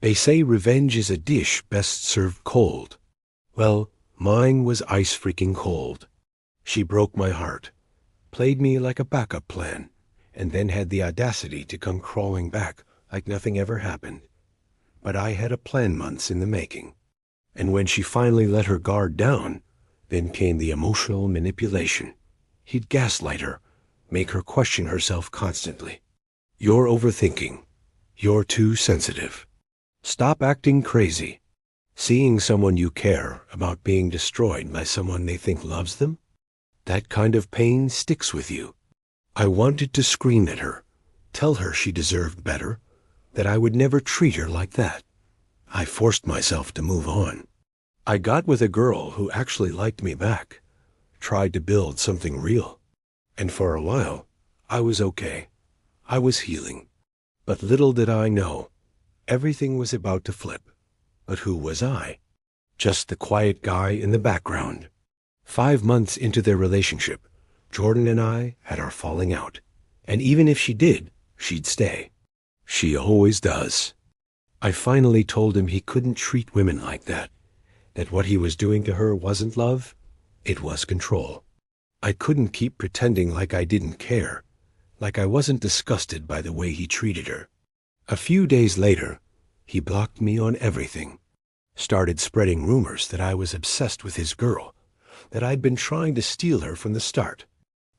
They say revenge is a dish best served cold. Well, mine was ice freaking cold. She broke my heart, played me like a backup plan, and then had the audacity to come crawling back like nothing ever happened. But I had a plan months in the making. And when she finally let her guard down, then came the emotional manipulation. He'd gaslight her, make her question herself constantly. You're overthinking. You're too sensitive. Stop acting crazy. Seeing someone you care about being destroyed by someone they think loves them? That kind of pain sticks with you. I wanted to scream at her, tell her she deserved better, that I would never treat her like that. I forced myself to move on. I got with a girl who actually liked me back, tried to build something real. And for a while, I was okay. I was healing. But little did I know, everything was about to flip. But who was I? Just the quiet guy in the background. 5 months into their relationship, Jordan and I had our falling out. And even if she did, she'd stay. She always does. I finally told him he couldn't treat women like that what he was doing to her wasn't love, it was control. I couldn't keep pretending like I didn't care, like I wasn't disgusted by the way he treated her. A few days later, he blocked me on everything, started spreading rumors that I was obsessed with his girl, that I'd been trying to steal her from the start.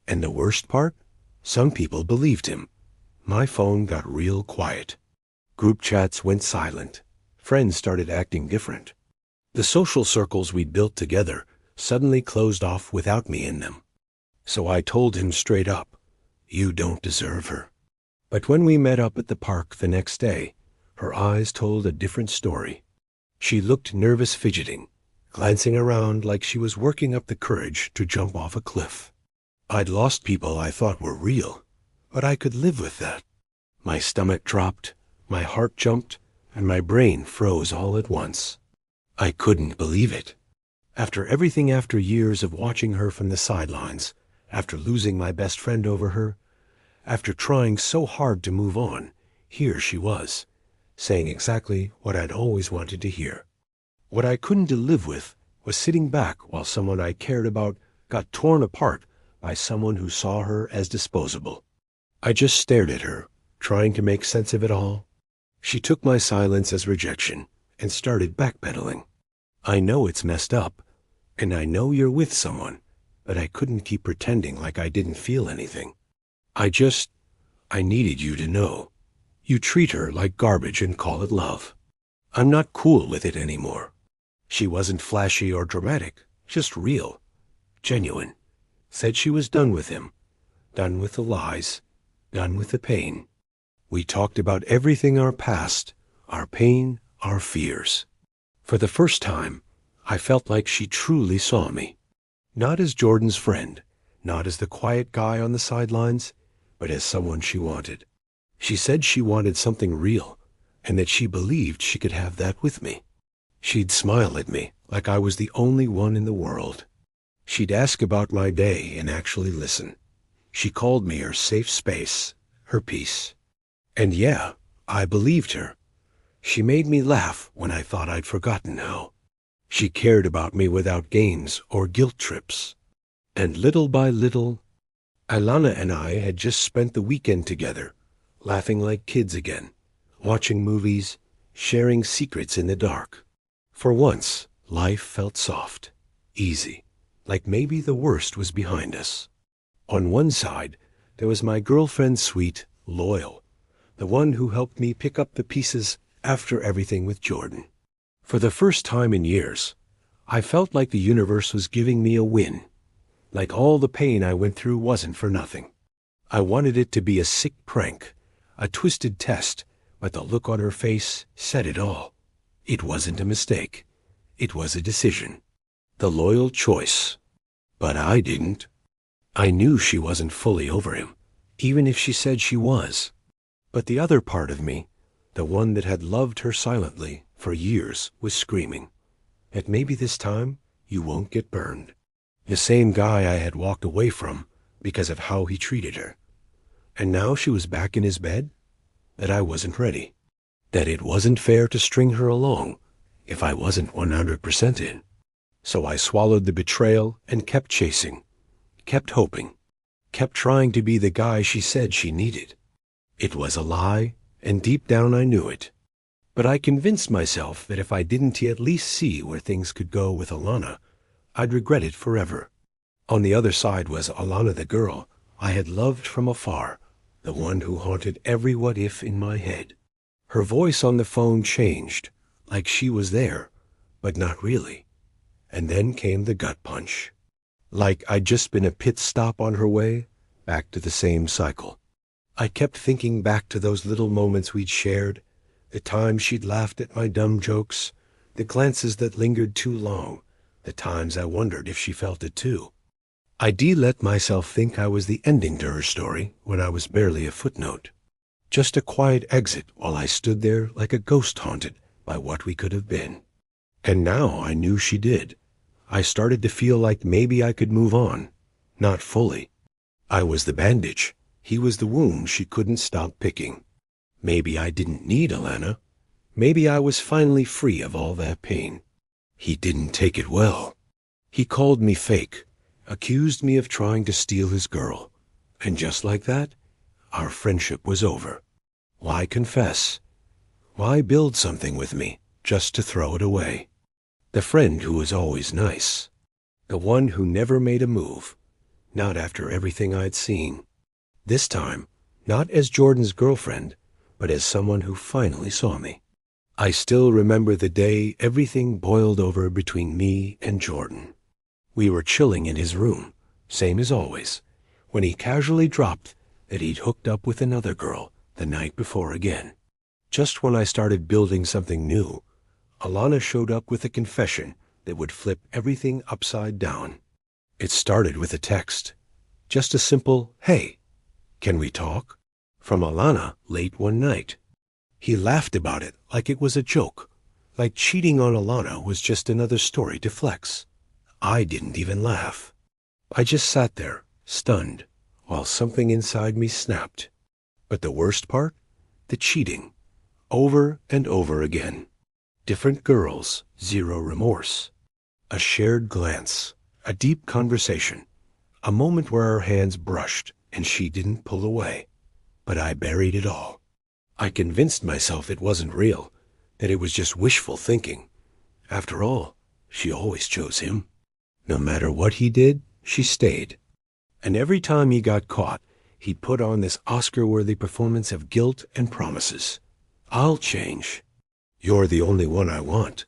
And the worst part? Some people believed him. My phone got real quiet. Group chats went silent. Friends started acting different. The social circles we'd built together suddenly closed off without me in them. So I told him straight up, you don't deserve her. But when we met up at the park the next day, her eyes told a different story. She looked nervous, fidgeting, glancing around like she was working up the courage to jump off a cliff. I'd lost people I thought were real, but I could live with that. My stomach dropped, my heart jumped, and my brain froze all at once. I couldn't believe it. After years of watching her from the sidelines, after losing my best friend over her, after trying so hard to move on, here she was, saying exactly what I'd always wanted to hear. What I couldn't live with was sitting back while someone I cared about got torn apart by someone who saw her as disposable. I just stared at her, trying to make sense of it all. She took my silence as rejection and started backpedaling. I know it's messed up, and I know you're with someone, but I couldn't keep pretending like I didn't feel anything. I needed you to know. You treat her like garbage and call it love. I'm not cool with it anymore. She wasn't flashy or dramatic, just real, genuine. Said she was done with him, done with the lies, done with the pain. We talked about everything, our past, our pain, our fears. For the first time, I felt like she truly saw me. Not as Jordan's friend, not as the quiet guy on the sidelines, but as someone she wanted. She said she wanted something real, and that she believed she could have that with me. She'd smile at me like I was the only one in the world. She'd ask about my day and actually listen. She called me her safe space, her peace. And yeah, I believed her. She made me laugh when I thought I'd forgotten how. She cared about me without games or guilt trips. And little by little, Alana and I had just spent the weekend together, laughing like kids again, watching movies, sharing secrets in the dark. For once, life felt soft, easy, like maybe the worst was behind us. On one side, there was my girlfriend, sweet, loyal, the one who helped me pick up the pieces after everything with Jordan. For the first time in years, I felt like the universe was giving me a win, like all the pain I went through wasn't for nothing. I wanted it to be a sick prank, a twisted test, but the look on her face said it all. It wasn't a mistake. It was a decision. The loyal choice. But I didn't. I knew she wasn't fully over him, even if she said she was. But the other part of me, the one that had loved her silently for years, was screaming that maybe this time you won't get burned. The same guy I had walked away from because of how he treated her. And now she was back in his bed? That I wasn't ready. that it wasn't fair to string her along if I wasn't 100% in. So I swallowed the betrayal and kept chasing, kept hoping, kept trying to be the guy she said she needed. It was a lie, and deep down I knew it. But I convinced myself that if I didn't at least see where things could go with Alana, I'd regret it forever. On the other side was Alana, the girl I had loved from afar, the one who haunted every what if in my head. Her voice on the phone changed, like she was there, but not really. And then came the gut punch. Like I'd just been a pit stop on her way back to the same cycle. I kept thinking back to those little moments we'd shared, the times she'd laughed at my dumb jokes, the glances that lingered too long, the times I wondered if she felt it too. I let myself think I was the ending to her story when I was barely a footnote. Just a quiet exit while I stood there like a ghost haunted by what we could have been. And now I knew she did. I started to feel like maybe I could move on. Not fully. I was the bandage. He was the wound she couldn't stop picking. Maybe I didn't need Alana. Maybe I was finally free of all that pain. He didn't take it well. He called me fake, accused me of trying to steal his girl. And just like that, our friendship was over. Why confess? Why build something with me just to throw it away? The friend who was always nice. The one who never made a move. Not after everything I'd seen. This time, not as Jordan's girlfriend, but as someone who finally saw me. I still remember the day everything boiled over between me and Jordan. We were chilling in his room, same as always, when he casually dropped that he'd hooked up with another girl the night before again. Just when I started building something new, Alana showed up with a confession that would flip everything upside down. It started with a text. Just a simple, "Hey, can we talk?" from Alana late one night. He laughed about it like it was a joke, like cheating on Alana was just another story to flex. I didn't even laugh. I just sat there, stunned, while something inside me snapped. But the worst part? The cheating. Over and over again. Different girls, zero remorse. A shared glance, a deep conversation, a moment where our hands brushed and she didn't pull away. But I buried it all. I convinced myself it wasn't real, that it was just wishful thinking. After all, she always chose him. No matter what he did, she stayed. And every time he got caught, he put on this Oscar-worthy performance of guilt and promises. I'll change. You're the only one I want.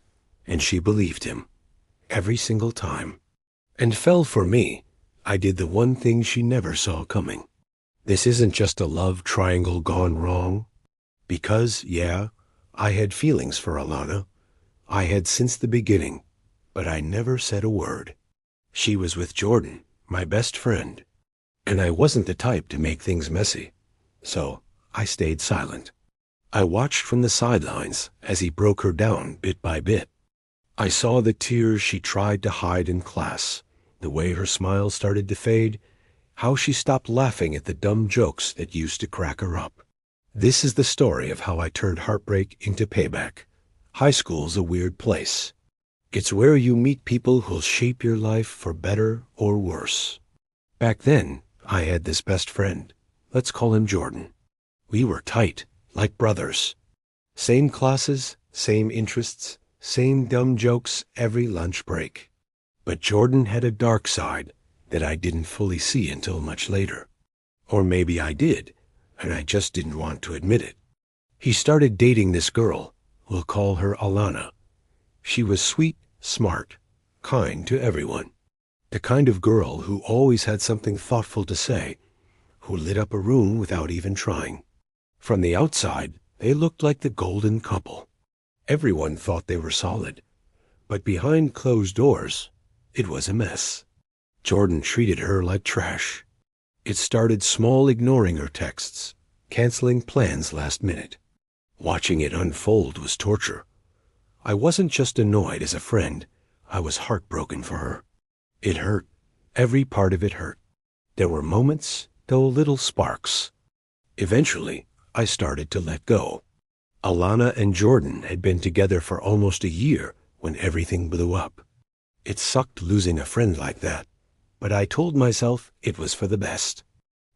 And she believed him. Every single time. And fell for me. I did the one thing she never saw coming. This isn't just a love triangle gone wrong. Because, yeah, I had feelings for Alana. I had since the beginning. But I never said a word. She was with Jordan, my best friend. And I wasn't the type to make things messy. So I stayed silent. I watched from the sidelines as he broke her down bit by bit. I saw the tears she tried to hide in class, the way her smile started to fade, how she stopped laughing at the dumb jokes that used to crack her up. This is the story of how I turned heartbreak into payback. High school's a weird place. It's where you meet people who'll shape your life for better or worse. Back then, I had this best friend. Let's call him Jordan. We were tight, like brothers. Same classes, same interests, same dumb jokes every lunch break. But Jordan had a dark side that I didn't fully see until much later. Or maybe I did, and I just didn't want to admit it. He started dating this girl. We'll call her Alana. She was sweet, smart, kind to everyone. The kind of girl who always had something thoughtful to say, who lit up a room without even trying. From the outside, they looked like the golden couple. Everyone thought they were solid. But behind closed doors, it was a mess. Jordan treated her like trash. It started small, ignoring her texts, canceling plans last minute. Watching it unfold was torture. I wasn't just annoyed as a friend. I was heartbroken for her. It hurt. Every part of it hurt. There were moments, though little sparks. Eventually, I started to let go. Alana and Jordan had been together for almost a year when everything blew up. It sucked losing a friend like that, but I told myself it was for the best.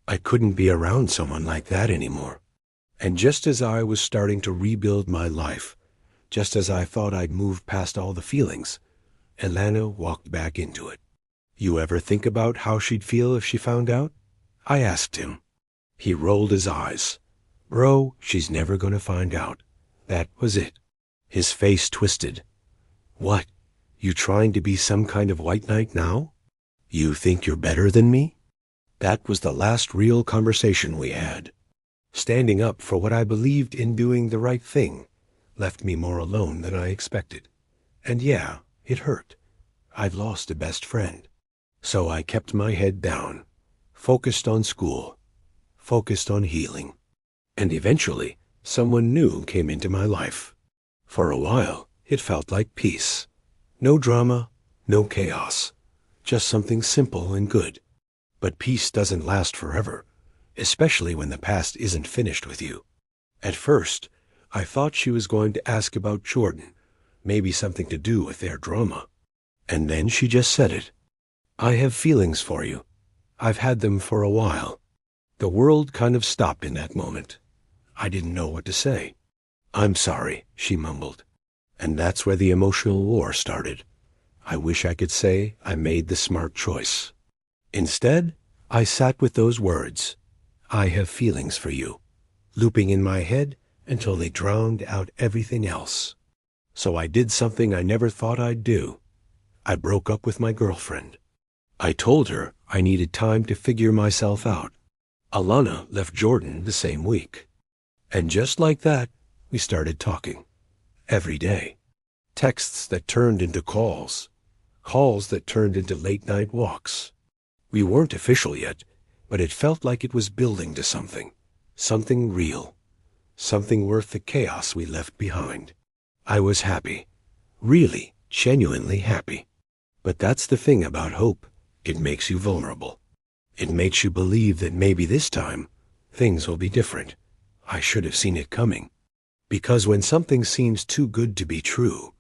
I couldn't be around someone like that anymore. And just as I was starting to rebuild my life, just as I thought I'd moved past all the feelings, Alana walked back into it. You ever think about how she'd feel if she found out? I asked him. He rolled his eyes. Bro, she's never gonna find out. That was it. His face twisted. What? You trying to be some kind of white knight now? You think you're better than me? That was the last real conversation we had. Standing up for what I believed in doing the right thing left me more alone than I expected. And yeah, it hurt. I'd lost a best friend. So I kept my head down, focused on school, focused on healing. And eventually, someone new came into my life. For a while, it felt like peace. No drama, no chaos. Just something simple and good. But peace doesn't last forever, especially when the past isn't finished with you. At first, I thought she was going to ask about Jordan, maybe something to do with their drama. And then she just said it. I have feelings for you. I've had them for a while. The world kind of stopped in that moment. I didn't know what to say. I'm sorry, she mumbled. And that's where the emotional war started. I wish I could say I made the smart choice. Instead, I sat with those words, I have feelings for you, looping in my head until they drowned out everything else. So I did something I never thought I'd do. I broke up with my girlfriend. I told her I needed time to figure myself out. Alana left Jordan the same week. And just like that, we started talking. Every day. Texts that turned into calls. Calls that turned into late-night walks. We weren't official yet, but it felt like it was building to something. Something real. Something worth the chaos we left behind. I was happy. Really, genuinely happy. But that's the thing about hope. It makes you vulnerable. It makes you believe that maybe this time, things will be different. I should have seen it coming. Because when something seems too good to be true,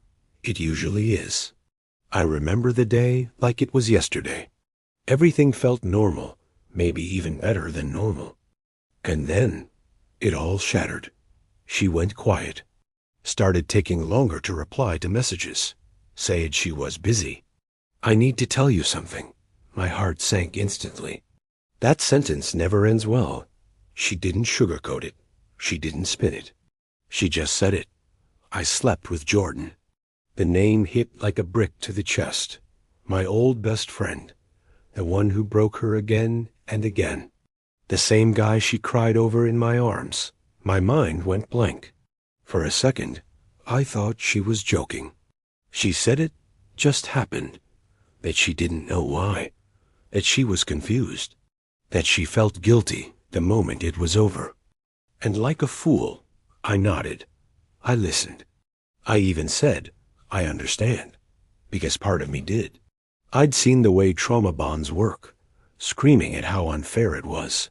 it usually is. I remember the day like it was yesterday. Everything felt normal, maybe even better than normal. And then, it all shattered. She went quiet. Started taking longer to reply to messages. Said she was busy. I need to tell you something. My heart sank instantly. That sentence never ends well. She didn't sugarcoat it. She didn't spin it. She just said it. I slept with Jordan. The name hit like a brick to the chest. My old best friend. The one who broke her again and again. The same guy she cried over in my arms. My mind went blank. For a second, I thought she was joking. She said it just happened. That she didn't know why. That she was confused. That she felt guilty the moment it was over. And like a fool, I nodded. I listened. I even said, I understand. Because part of me did. I'd seen the way trauma bonds work. Screaming at how unfair it was.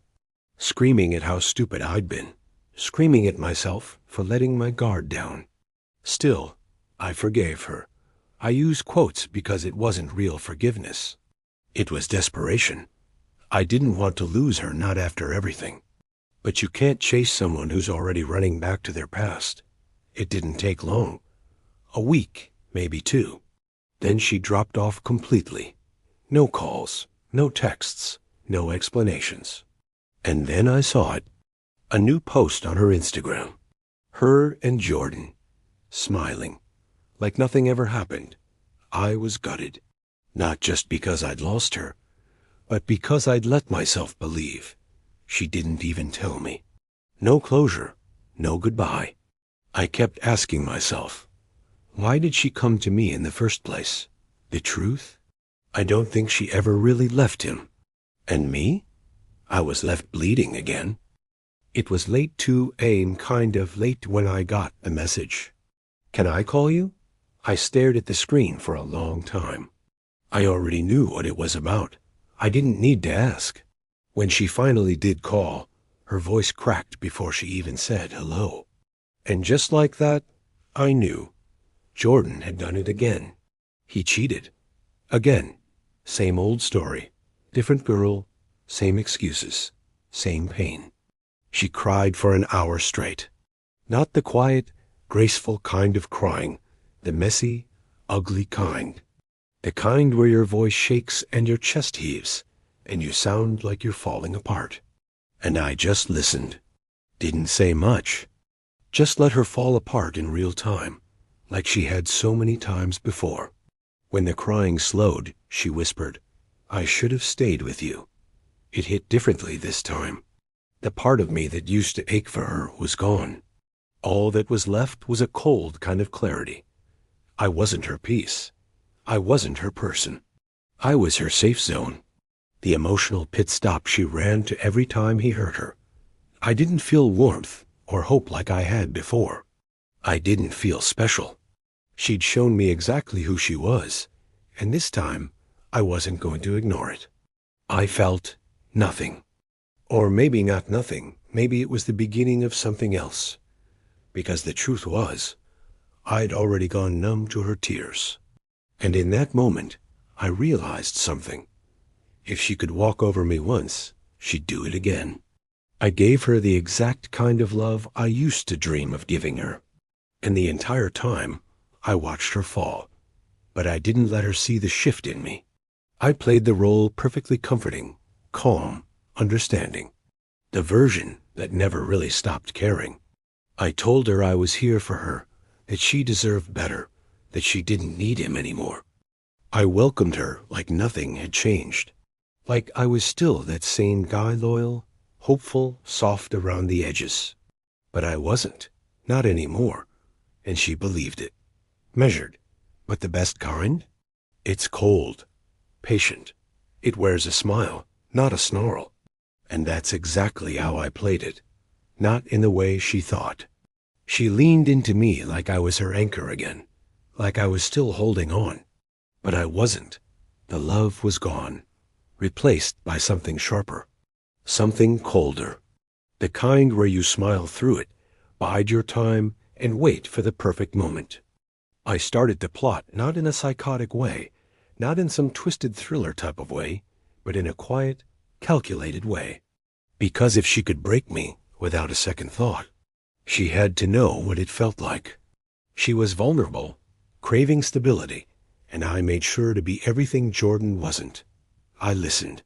Screaming at how stupid I'd been. Screaming at myself for letting my guard down. Still, I forgave her. I use quotes because it wasn't real forgiveness. It was desperation. I didn't want to lose her, not after everything. But you can't chase someone who's already running back to their past. It didn't take long. A week, maybe 2. Then she dropped off completely. No calls, no texts, no explanations. And then I saw it. A new post on her Instagram. Her and Jordan. Smiling. Like nothing ever happened. I was gutted. Not just because I'd lost her, but because I'd let myself believe. She didn't even tell me. No closure, no goodbye. I kept asking myself, why did she come to me in the first place? The truth? I don't think she ever really left him. And me? I was left bleeding again. It was late 2 a.m., kind of late when I got the message. Can I call you? I stared at the screen for a long time. I already knew what it was about. I didn't need to ask. When she finally did call, her voice cracked before she even said hello. And just like that, I knew Jordan had done it again. He cheated. Again. Same old story. Different girl, same excuses, same pain. She cried for an hour straight. Not the quiet, graceful kind of crying, the messy, ugly kind. The kind where your voice shakes and your chest heaves, and you sound like you're falling apart. And I just listened. Didn't say much. Just let her fall apart in real time, like she had so many times before. When the crying slowed, she whispered, "I should have stayed with you." It hit differently this time. The part of me that used to ache for her was gone. All that was left was a cold kind of clarity. I wasn't her peace. I wasn't her person. I was her safe zone. The emotional pit stop she ran to every time he hurt her. I didn't feel warmth or hope like I had before. I didn't feel special. She'd shown me exactly who she was, and this time I wasn't going to ignore it. I felt nothing. Or maybe not nothing. Maybe it was the beginning of something else. Because the truth was, I'd already gone numb to her tears. And in that moment, I realized something. If she could walk over me once, she'd do it again. I gave her the exact kind of love I used to dream of giving her. And the entire time, I watched her fall. But I didn't let her see the shift in me. I played the role perfectly comforting, calm, understanding. The version that never really stopped caring. I told her I was here for her, that she deserved better, that she didn't need him anymore. I welcomed her like nothing had changed. Like I was still that same guy, loyal, hopeful, soft around the edges. But I wasn't, not anymore, and she believed it. Measured, but the best kind? It's cold, patient. It wears a smile, not a snarl. And that's exactly how I played it. Not in the way she thought. She leaned into me like I was her anchor again, like I was still holding on. But I wasn't. The love was gone, replaced by something sharper, something colder. The kind where you smile through it, bide your time, and wait for the perfect moment. I started to plot not in a psychotic way, not in some twisted thriller type of way, but in a quiet, calculated way. Because if she could break me without a second thought, she had to know what it felt like. She was vulnerable, craving stability, and I made sure to be everything Jordan wasn't. I listened.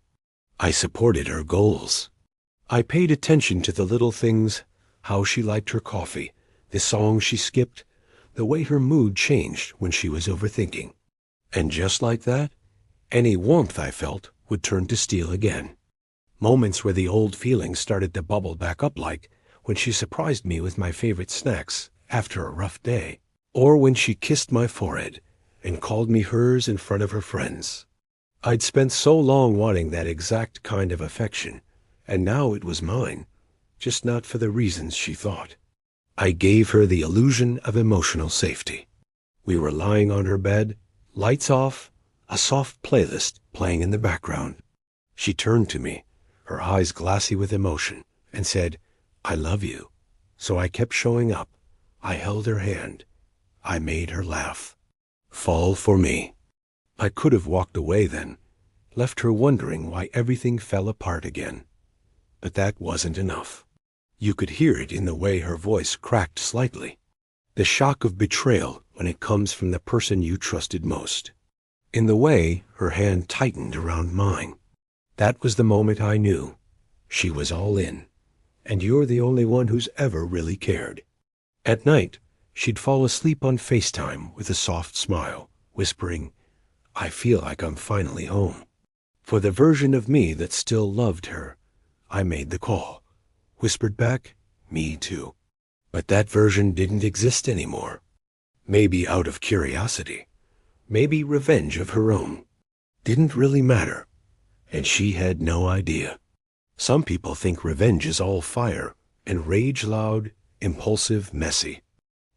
I supported her goals. I paid attention to the little things, how she liked her coffee, the song she skipped, the way her mood changed when she was overthinking. And just like that, any warmth I felt would turn to steel again. Moments where the old feelings started to bubble back up, like when she surprised me with my favorite snacks after a rough day, or when she kissed my forehead and called me hers in front of her friends. I'd spent so long wanting that exact kind of affection, and now it was mine, just not for the reasons she thought. I gave her the illusion of emotional safety. We were lying on her bed, lights off, a soft playlist playing in the background. She turned to me, her eyes glassy with emotion, and said, "I love you." So I kept showing up. I held her hand. I made her laugh. Fall for me. I could have walked away then, left her wondering why everything fell apart again. But that wasn't enough. You could hear it in the way her voice cracked slightly. The shock of betrayal when it comes from the person you trusted most. In the way her hand tightened around mine. That was the moment I knew. She was all in. And you're the only one who's ever really cared. At night, she'd fall asleep on FaceTime with a soft smile, whispering, "I feel like I'm finally home." For the version of me that still loved her, I made the call. Whispered back, "Me too." But that version didn't exist anymore. Maybe out of curiosity. Maybe revenge of her own. Didn't really matter. And she had no idea. Some people think revenge is all fire, and rage loud, impulsive, messy.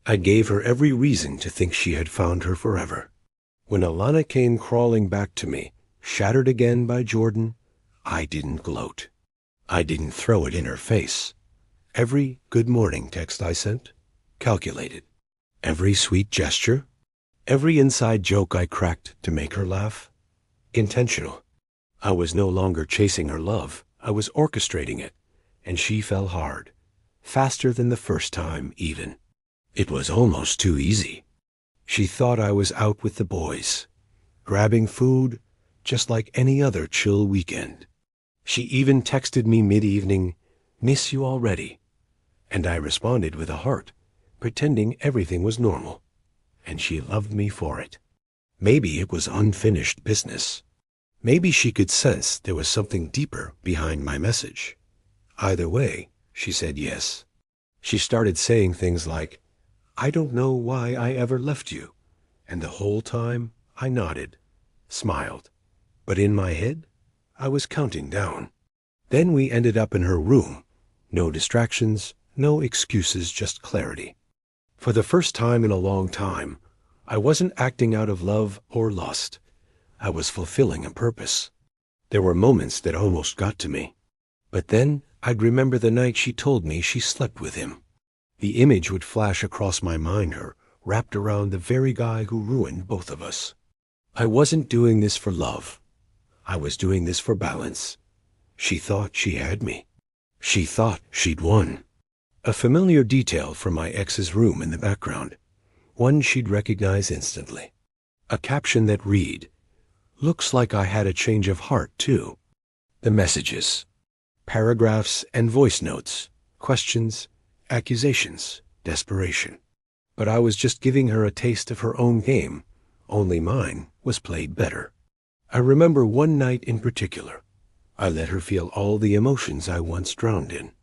I gave her every reason to think she had found her forever. When Alana came crawling back to me, shattered again by Jordan, I didn't gloat. I didn't throw it in her face. Every good morning text I sent, calculated. Every sweet gesture, every inside joke I cracked to make her laugh, intentional. I was no longer chasing her love, I was orchestrating it, and she fell hard, faster than the first time even. It was almost too easy. She thought I was out with the boys, grabbing food just like any other chill weekend. She even texted me mid-evening, "Miss you already," and I responded with a heart, pretending everything was normal, and she loved me for it. Maybe it was unfinished business. Maybe she could sense there was something deeper behind my message. Either way, she said yes. She started saying things like, "I don't know why I ever left you," and the whole time I nodded, smiled. But in my head, I was counting down. Then we ended up in her room. No distractions, no excuses, just clarity. For the first time in a long time, I wasn't acting out of love or lust. I was fulfilling a purpose. There were moments that almost got to me. But then I'd remember the night she told me she slept with him. The image would flash across my mind, her wrapped around the very guy who ruined both of us. I wasn't doing this for love. I was doing this for balance. She thought she had me. She thought she'd won. A familiar detail from my ex's room in the background, one she'd recognize instantly. A caption that read, "Looks like I had a change of heart, too." The messages, paragraphs and voice notes, questions, accusations, desperation. But I was just giving her a taste of her own game, only mine was played better. I remember one night in particular. I let her feel all the emotions I once drowned in.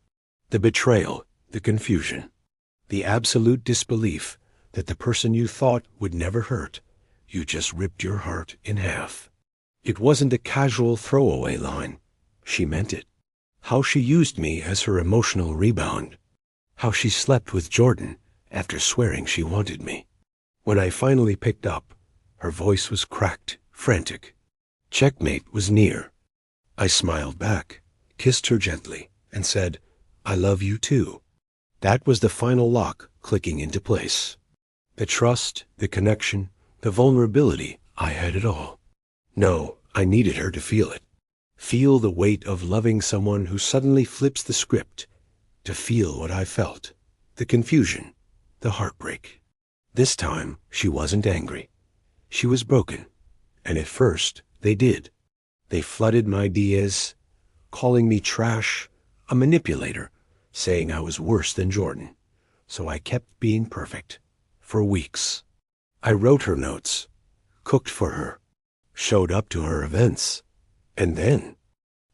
The betrayal, the confusion, the absolute disbelief that the person you thought would never hurt, you just ripped your heart in half. It wasn't a casual throwaway line. She meant it. How she used me as her emotional rebound. How she slept with Jordan after swearing she wanted me. When I finally picked up, her voice was cracked, frantic. Checkmate was near. I smiled back, kissed her gently, and said, "I love you too." That was the final lock clicking into place. The trust, the connection, the vulnerability, I had it all. No, I needed her to feel it. Feel the weight of loving someone who suddenly flips the script. To feel what I felt. The confusion, the heartbreak. This time, she wasn't angry. She was broken. And at first, they did. They flooded my DMs, calling me trash, a manipulator, saying I was worse than Jordan. So I kept being perfect. For weeks. I wrote her notes, cooked for her, showed up to her events. And then,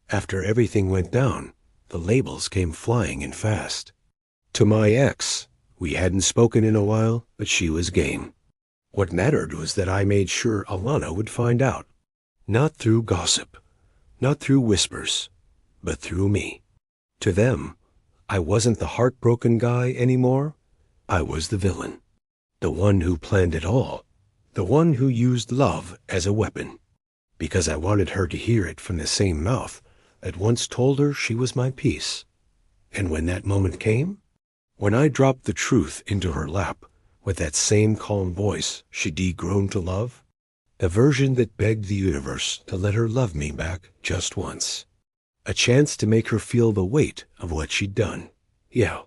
after everything went down, the labels came flying in fast. To my ex, we hadn't spoken in a while, but she was game. What mattered was that I made sure Alana would find out. Not through gossip, not through whispers, but through me. To them, I wasn't the heartbroken guy anymore. I was the villain. The one who planned it all. The one who used love as a weapon. Because I wanted her to hear it from the same mouth that once told her she was my peace. And when that moment came, when I dropped the truth into her lap with that same calm voice she'd grown to love, the version that begged the universe to let her love me back just once. A chance to make her feel the weight of what she'd done. Yeah,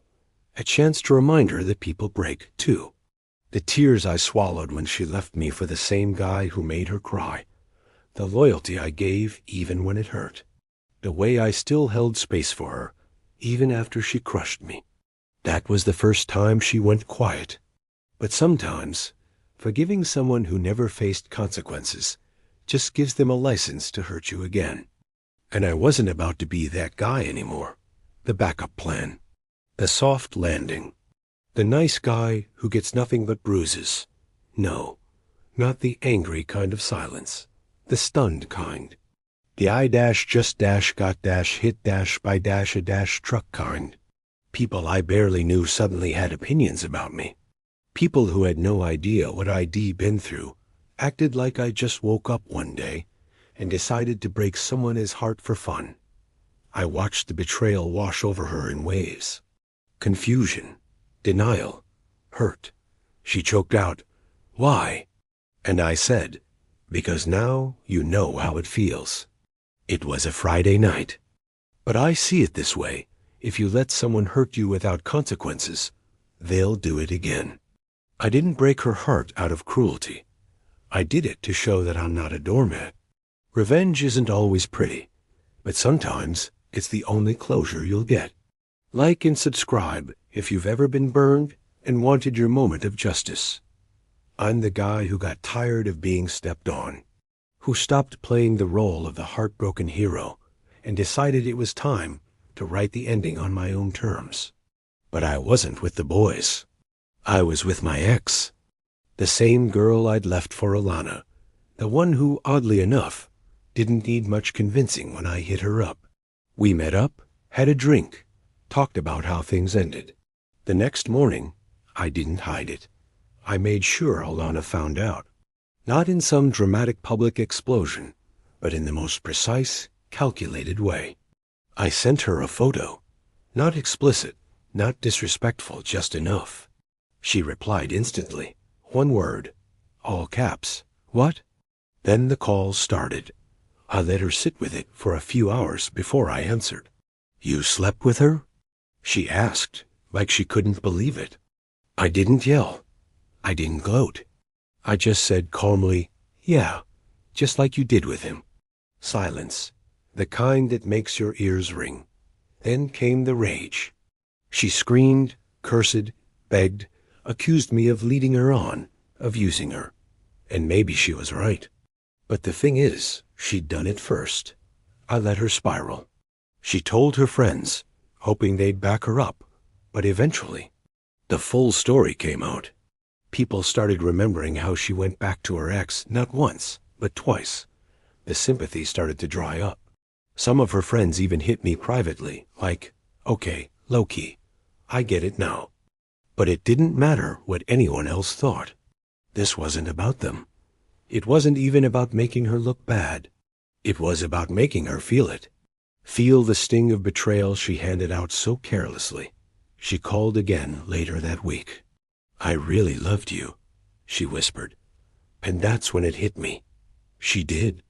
a chance to remind her that people break, too. The tears I swallowed when she left me for the same guy who made her cry. The loyalty I gave even when it hurt. The way I still held space for her, even after she crushed me. That was the first time she went quiet. But sometimes, forgiving someone who never faced consequences just gives them a license to hurt you again. And I wasn't about to be that guy anymore. The backup plan. The soft landing. The nice guy who gets nothing but bruises. No, not the angry kind of silence. The stunned kind. The I dash just dash got dash hit dash by dash a dash truck kind. People I barely knew suddenly had opinions about me. People who had no idea what I'd been through acted like I just woke up one day and decided to break someone's heart for fun. I watched the betrayal wash over her in waves. Confusion, denial, hurt. She choked out, "Why?" And I said, "Because now you know how it feels." It was a Friday night. But I see it this way. If you let someone hurt you without consequences, they'll do it again. I didn't break her heart out of cruelty. I did it to show that I'm not a doormat. Revenge isn't always pretty, but sometimes it's the only closure you'll get. Like and subscribe if you've ever been burned and wanted your moment of justice. I'm the guy who got tired of being stepped on, who stopped playing the role of the heartbroken hero and decided it was time to write the ending on my own terms. But I wasn't with the boys. I was with my ex. The same girl I'd left for Alana, the one who, oddly enough, didn't need much convincing when I hit her up. We met up, had a drink, talked about how things ended. The next morning, I didn't hide it. I made sure Alana found out. Not in some dramatic public explosion, but in the most precise, calculated way. I sent her a photo. Not explicit, not disrespectful, just enough. She replied instantly. One word, all caps. What? Then the call started. I let her sit with it for a few hours before I answered. "You slept with her?" She asked, like she couldn't believe it. I didn't yell. I didn't gloat. I just said calmly, "Yeah, just like you did with him." Silence, the kind that makes your ears ring. Then came the rage. She screamed, cursed, begged, accused me of leading her on, of using her. And maybe she was right. But the thing is, she'd done it first. I let her spiral. She told her friends, hoping they'd back her up. But eventually, the full story came out. People started remembering how she went back to her ex not once, but twice. The sympathy started to dry up. Some of her friends even hit me privately, like, "Okay, low-key, I get it now." But it didn't matter what anyone else thought. This wasn't about them. It wasn't even about making her look bad. It was about making her feel it. Feel the sting of betrayal she handed out so carelessly. She called again later that week. "I really loved you," she whispered. And that's when it hit me. She did.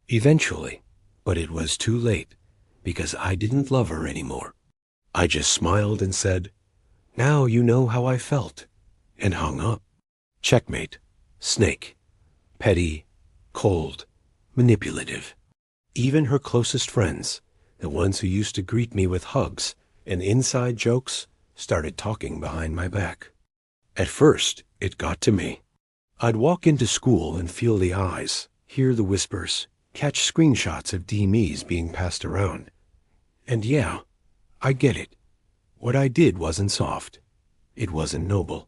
Eventually. But it was too late, because I didn't love her anymore. I just smiled and said, "Now you know how I felt," and hung up. Checkmate. Snake. Petty. Cold. Manipulative. Even her closest friends, the ones who used to greet me with hugs and inside jokes, started talking behind my back. At first, it got to me. I'd walk into school and feel the eyes, hear the whispers, catch screenshots of DMEs being passed around. And yeah, I get it. What I did wasn't soft. It wasn't noble.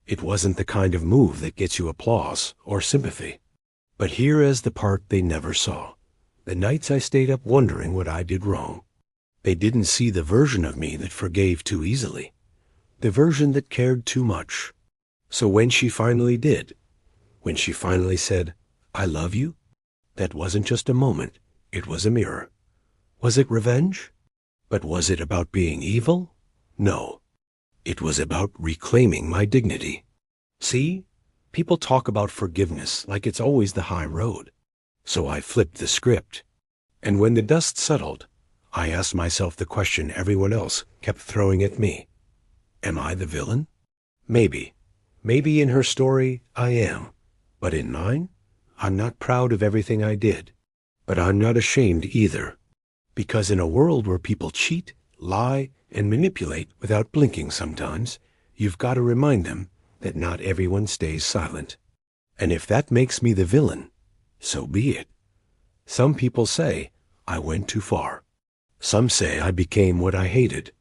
It wasn't the kind of move that gets you applause or sympathy. But here is the part they never saw. The nights I stayed up wondering what I did wrong. They didn't see the version of me that forgave too easily. The version that cared too much. So when she finally did, when she finally said, "I love you," that wasn't just a moment, it was a mirror. Was it revenge? But was it about being evil? No. It was about reclaiming my dignity. See? People talk about forgiveness like it's always the high road. So I flipped the script. And when the dust settled, I asked myself the question everyone else kept throwing at me. Am I the villain? Maybe. Maybe in her story, I am. But in mine, I'm not proud of everything I did. But I'm not ashamed either. Because in a world where people cheat, lie, and manipulate without blinking sometimes, you've got to remind them that not everyone stays silent. And if that makes me the villain, so be it. Some people say I went too far. Some say I became what I hated.